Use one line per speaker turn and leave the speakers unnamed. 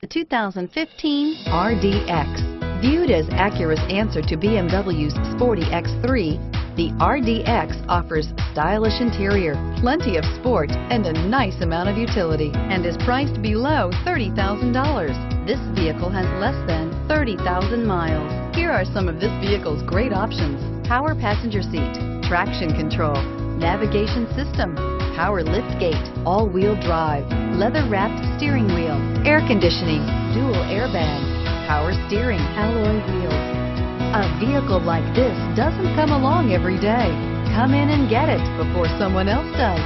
The 2015 RDX. Viewed as Acura's answer to BMW's sporty X3, the RDX offers stylish interior, plenty of sport, and a nice amount of utility, and is priced below $30,000. This vehicle has less than 30,000 miles. Here are some of this vehicle's great options: power passenger seat, traction control, navigation system, power liftgate, all-wheel drive, leather-wrapped steering wheel, air conditioning, dual airbags, power steering, alloy wheels. A vehicle like this doesn't come along every day. Come in and get it before someone else does.